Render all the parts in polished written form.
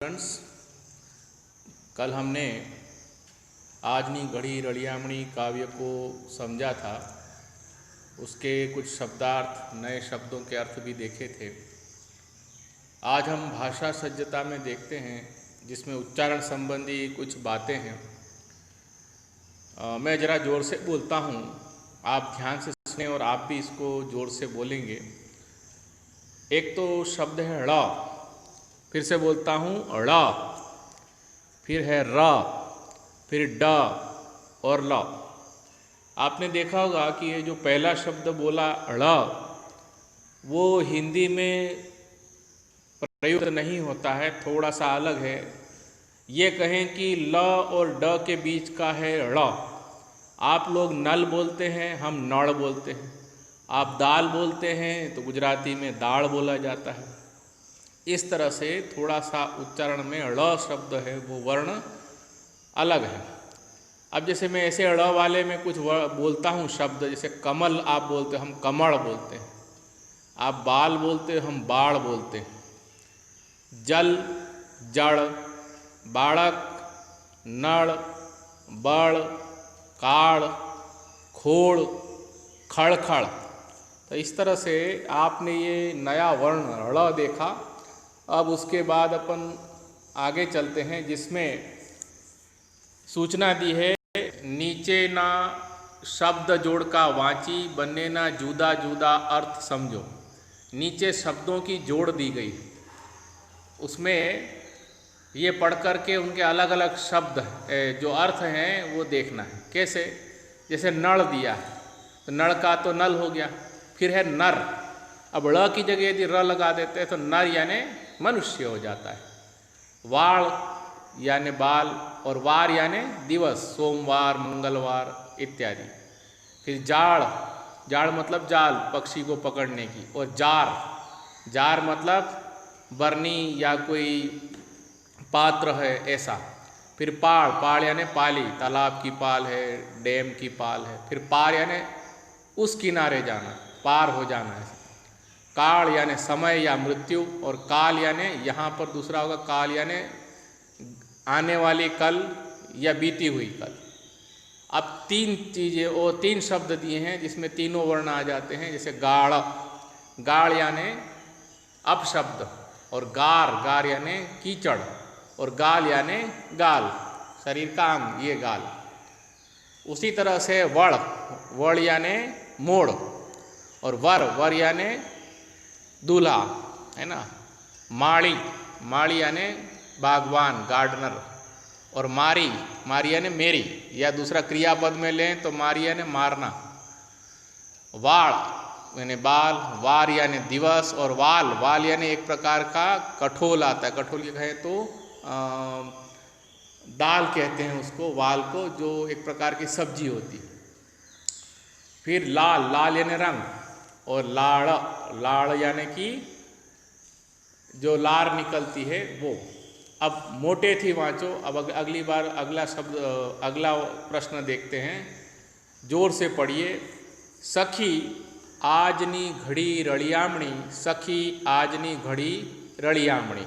Friends, कल हमने आजनी घड़ी रड़ियामणी काव्य को समझा था। उसके कुछ शब्दार्थ, नए शब्दों के अर्थ भी देखे थे। आज हम भाषा सज्जता में देखते हैं, जिसमें उच्चारण संबंधी कुछ बातें हैं। मैं ज़रा ज़ोर से बोलता हूँ, आप ध्यान से सुने और आप भी इसको ज़ोर से बोलेंगे। एक तो शब्द है ड़, फिर से बोलता हूँ ड़, फिर है र, फिर ड और ल। आपने देखा होगा कि ये जो पहला शब्द बोला ड़, वो हिंदी में प्रयुक्त नहीं होता है, थोड़ा सा अलग है। ये कहें कि ल और ड के बीच का है ड़। आप लोग नल बोलते हैं, हम नड़ बोलते हैं। आप दाल बोलते हैं तो गुजराती में दाल बोला जाता है। इस तरह से थोड़ा सा उच्चारण में ड़ शब्द है, वो वर्ण अलग है। अब जैसे मैं ऐसे ड़ वाले में कुछ बोलता हूँ शब्द, जैसे कमल आप बोलते, हम कमल बोलते हैं। आप बाल बोलते, हम बाड़ बोलते हैं। जल, जड़, बाड़क, नड़, बड़, काड़, खोड़, खड़खड़। तो इस तरह से आपने ये नया वर्ण ड़ देखा। अब उसके बाद अपन आगे चलते हैं, जिसमें सूचना दी है, नीचे ना शब्द जोड़ का वाची, बने ना जुदा जुदा अर्थ समझो। नीचे शब्दों की जोड़ दी गई, उसमें ये पढ़ कर के उनके अलग अलग शब्द जो अर्थ हैं वो देखना है। कैसे? जैसे नड़ दिया है तो नड़ का तो नल हो गया, फिर है नर। अब ड़ की जगह यदि र लगा देते हैं तो नर यानी मनुष्य हो जाता है। वाड़ यानी बाल, और वार यानी दिवस, सोमवार, मंगलवार इत्यादि। फिर जाड़, जाड़ मतलब जाल, पक्षी को पकड़ने की। और जार, जार मतलब बरनी या कोई पात्र है ऐसा। फिर पाड़, पाड़ यानी पाली, तालाब की पाल है, डैम की पाल है। फिर पार यानी उस किनारे जाना, पार हो जाना है। काल यानी समय या मृत्यु, और काल यानी यहाँ पर दूसरा होगा काल यानी आने वाली कल या बीती हुई कल। अब तीन चीज़ें और तीन शब्द दिए हैं जिसमें तीनों वर्ण आ जाते हैं। जैसे गाड़, गाड़ यानी अपशब्द, और गार, गार यानी कीचड़, और गाल यानी गाल, शरीर का अंग, ये गाल। उसी तरह से वड़, वड़ यानी मोड़, और वर, वर यानी दूल्हा, है ना। माड़ी, माड़ी यानी बागवान, गार्डनर। और मारी, मारी यानी मेरी, या दूसरा क्रियापद में लें तो मारी यानी मारना। वाड़ यानी बाल, वार यानी दिवस, और वाल, वाल यानी एक प्रकार का कठोल आता है। कठोल ये कहें तो दाल कहते हैं उसको, वाल को, जो एक प्रकार की सब्जी होती है। फिर लाल, लाल यानी रंग, और लाड़, लाड़ यानी कि जो लार निकलती है वो। अब मोटे थी वाँचो। अब अगली बार अगला शब्द, अगला प्रश्न देखते हैं, जोर से पढ़िए। सखी आजनी घड़ी रड़ियामणी, सखी आजनी घड़ी रड़ियामणी,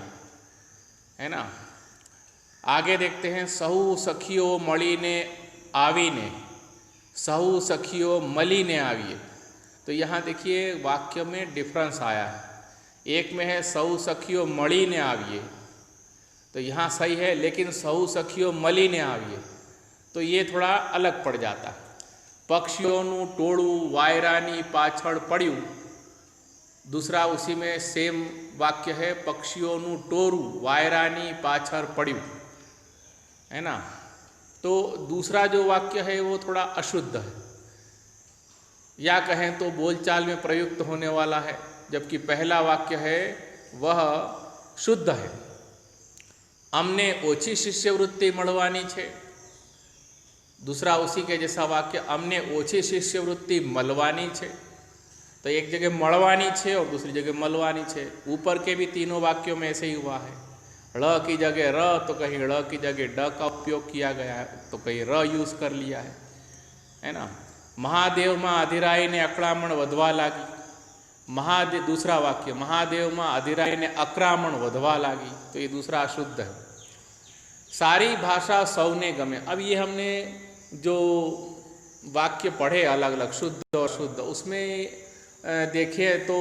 है ना। आगे देखते हैं, सहु सखियो मली ने आवी ने, सहु सखियो मली ने आविए। तो यहाँ देखिए वाक्य में डिफरेंस आया है। एक में है सहु सखियो मली ने आविए, तो यहाँ सही है, लेकिन सहु सखियो मली ने आविए तो ये थोड़ा अलग पड़ जाता है। पक्षियों टोड़ू वायरानी पाछड़ पड़्यू, दूसरा उसी में सेम वाक्य है, पक्षियों टोरू वायरानी पाछड़ पड़्यू, है ना। तो दूसरा जो वाक्य है वो थोड़ा अशुद्ध है, या कहें तो बोलचाल में प्रयुक्त होने वाला है, जबकि पहला वाक्य है वह शुद्ध है। अमने ओछी शिष्यवृत्ति मळवानी छे, दूसरा उसी के जैसा वाक्य, अमने ओछी शिष्यवृत्ति मलवानी छे। तो एक जगह मळवानी छे और दूसरी जगह मलवानी छे। ऊपर के भी तीनों वाक्यों में ऐसे ही हुआ है। ड़ की जगह र, तो कहीं ड़ की जगह ड का उपयोग किया गया है, तो कहीं र यूज कर लिया है ना। महादेव में अधिराई ने अकड़ामण वधवा लागी, महादेव, दूसरा वाक्य, महादेव में अधिराई ने आक्रामण વધવા लागी, तो ये दूसरा अशुद्ध है। सारी भाषा सौने गमे, अब ये हमने जो वाक्य पढ़े अलग अलग शुद्ध और शुद्ध, उसमें देखें तो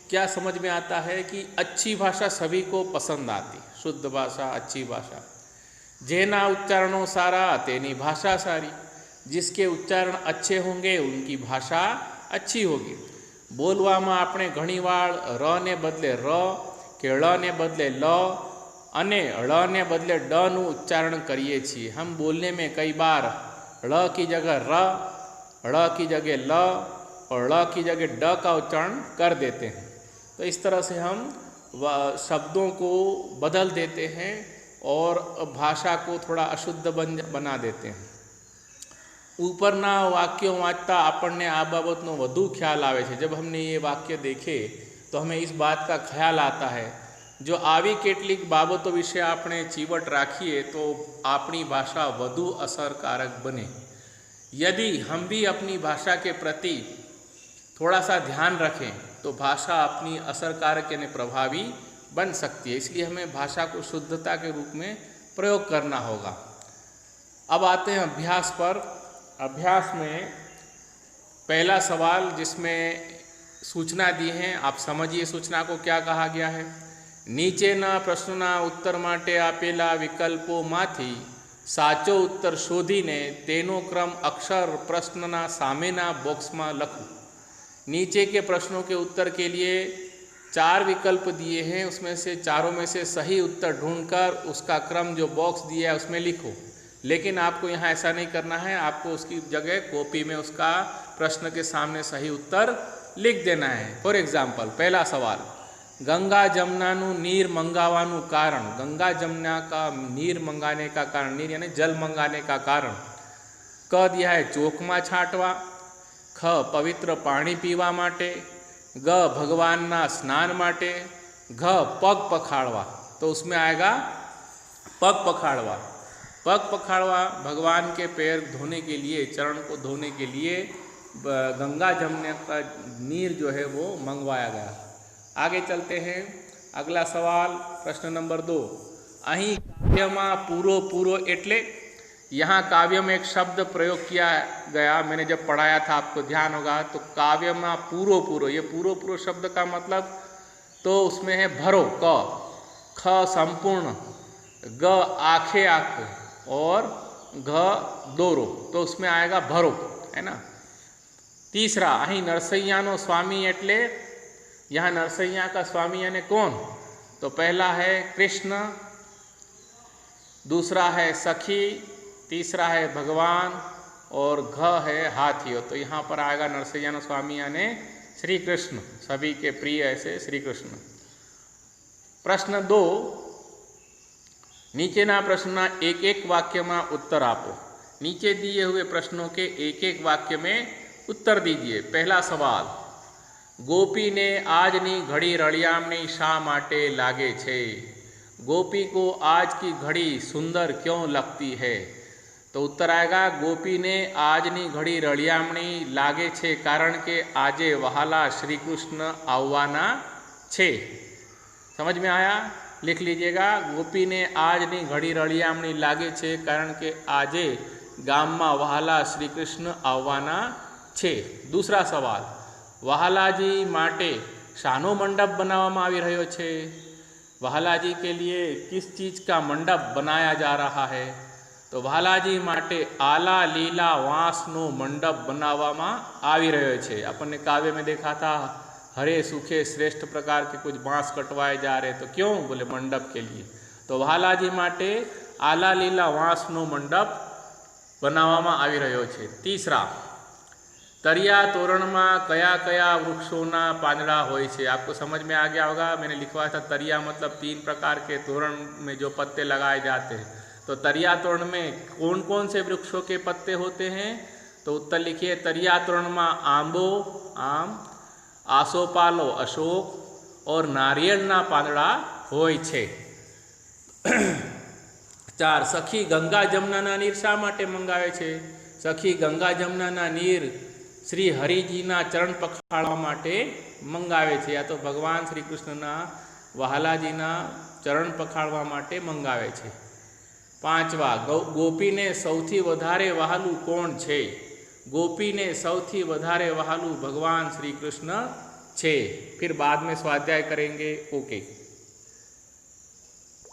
क्या समझ में आता है कि अच्छी भाषा सभी को पसंद आती, शुद्ध भाषा, अच्छी भाषा। जेना उच्चारणों सारा तेनी भाषा सारी, जिसके उच्चारण अच्छे होंगे उनकी भाषा अच्छी होगी। बोलवामां આપણે ઘણીવાર र ने बदले र કે ળ ने बदले ल અને ળ ने बदले ड નું ઉચ્ચારણ કરીએ છીએ। हम बोलने में कई बार ळ की जगह र, ळ की जगह ल और ळ की जगह ड का उच्चारण कर देते हैं। तो इस तरह से हम शब्दों को बदल देते हैं और भाषा को थोड़ा अशुद्ध बना देते हैं। ઉપરના વાક્યો વાંચતા આપણને આ બાબતનો વધુ ખ્યાલ આવે છે। जब हमने ये वाक्य देखे तो हमें इस बात का ख्याल आता है, जो આવી કેટલીક બાબતો વિશે આપણે ચીવટ રાખીએ તો આપણી ભાષા વધુ અસરકારક બને। यदि हम भी अपनी भाषा के प्रति थोड़ा सा ध्यान रखें तो भाषा अपनी असरकारक यानी प्रभावी बन सकती है। इसलिए हमें भाषा को शुद्धता के रूप में प्रयोग करना होगा। अब आते हैं अभ्यास पर। अभ्यास में पहला सवाल जिसमें सूचना दी है, आप समझिए सूचना को क्या कहा गया है। नीचेना प्रश्नों उत्तर माटे आपेला विकल्पोमांथी साचो उत्तर शोधीने तेनो क्रम अक्षर प्रश्नना सामेना बॉक्स में लखो। नीचे के प्रश्नों के उत्तर के लिए 4 विकल्प दिए हैं, उसमें से चारों में से सही उत्तर ढूंढकर उसका क्रम जो बॉक्स दिया है उसमें लिखो। लेकिन आपको यहाँ ऐसा नहीं करना है, आपको उसकी जगह कॉपी में उसका प्रश्न के सामने सही उत्तर लिख देना है। फॉर एग्जाम्पल, पहला सवाल, गंगा जमुनानु नीर मंगावानु कारण, गंगा जमुना का नीर मंगाने का कारण, नीर यानी जल मंगाने का कारण। क दिया है चोकमा छांटवा, ख पवित्र पानी पीवा माटे, ग भगवानना स्नान माटे, घ पग पखाड़वा। तो उसमें आएगा पग पखाड़वा। पग पखाड़वा भगवान के पैर धोने के लिए, चरण को धोने के लिए गंगा जमुना का नीर जो है वो मंगवाया गया। आगे चलते हैं। अगला सवाल, प्रश्न नंबर 2, अहीं काव्य में पूरो पूरो एटले, यहाँ काव्य में एक शब्द प्रयोग किया गया, मैंने जब पढ़ाया था आपको ध्यान होगा। तो काव्य में पूरो पूरो, ये पूरो पूरो शब्द का मतलब तो उसमें है भरो क, ख संपूर्ण, ग आखे आख और घ दोरो, तो उसमें आएगा भरो, है ना। तीसरा, अहीं नरसैयानो स्वामी एटले, यहाँ नरसैया का स्वामी यानी कौन? तो पहला है कृष्ण, दूसरा है सखी, तीसरा है भगवान और घ है हाथियो। तो यहाँ पर आएगा नरसैयानो स्वामी यानी श्री कृष्ण, सभी के प्रिय ऐसे श्री कृष्ण। प्रश्न 2, नीचेना प्रश्नना एक एक वाक्य में उत्तर आपो। नीचे दिए हुए प्रश्नों के एक एक वाक्य में उत्तर दीजिए। पहला सवाल, गोपी ने आजनी घड़ी रड़ियामणी शा माटे लागे छे? गोपी को आज की घड़ी सुंदर क्यों लगती है? तो उत्तर आएगा, गोपी ने आजनी घड़ी रड़ियामणी लागे छे कारण के आजे वहाला श्री कृष्ण आववाना छे। समझ में आया? लिख लीजिएगा, गोपी ने आजनी घड़ी रड़ियामणी लागे छे कारण के आजे गाम में वहाला श्री कृष्ण आववाना छे। दूसरा सवाल, वहालाजी माटे शानो मंडप बनावामां आवी रह्यो छे? वहालाजी के लिए किस चीज़ का मंडप बनाया जा रहा है? तो वहालाजी माटे आला लीला वांसनो मंडप बनावामां आवी रह्यो छे। अपन ने काव्य में देखा था, हरे सूखे श्रेष्ठ प्रकार के कुछ बांस कटवाए जा रहे, तो क्यों? बोले मंडप के लिए। तो वहालाजी माटे आला लीला वांसनो मंडप बनावामां आवी रह्यो छे। तीसरा, तरिया तोरण में कया कया वृक्षोना पांदड़ा होय छे? आपको समझ में आ गया होगा, मैंने लिखवाया था तरिया मतलब 3 प्रकार के तोरण में जो पत्ते लगाए जाते हैं। तो तरिया तोरण में कौन कौन से वृक्षों के पत्ते होते हैं? तो उत्तर लिखिए, तरिया तोरण में आंबो आम, आसोपालो अशोक और नारिયેળના પાંદડા હોય છે। 4, सखी गंगा जमुनाना नीर शा माटे मंगावे छे? सखी गंगा जमुनाना नीर શ્રી હરિજીના ચરણ પખાળવા માટે મંગાવે છે, યા તો ભગવાન શ્રી કૃષ્ણના વહાલાજીના ચરણ પખાળવા માટે મંગાવે છે। પાંચવા, ગોપીને સૌથી વધારે વહાલું કોણ છે? गोपी ने सौथी वधारे वहालू भगवान श्री कृष्ण छे। फिर बाद में स्वाध्याय करेंगे। ओके।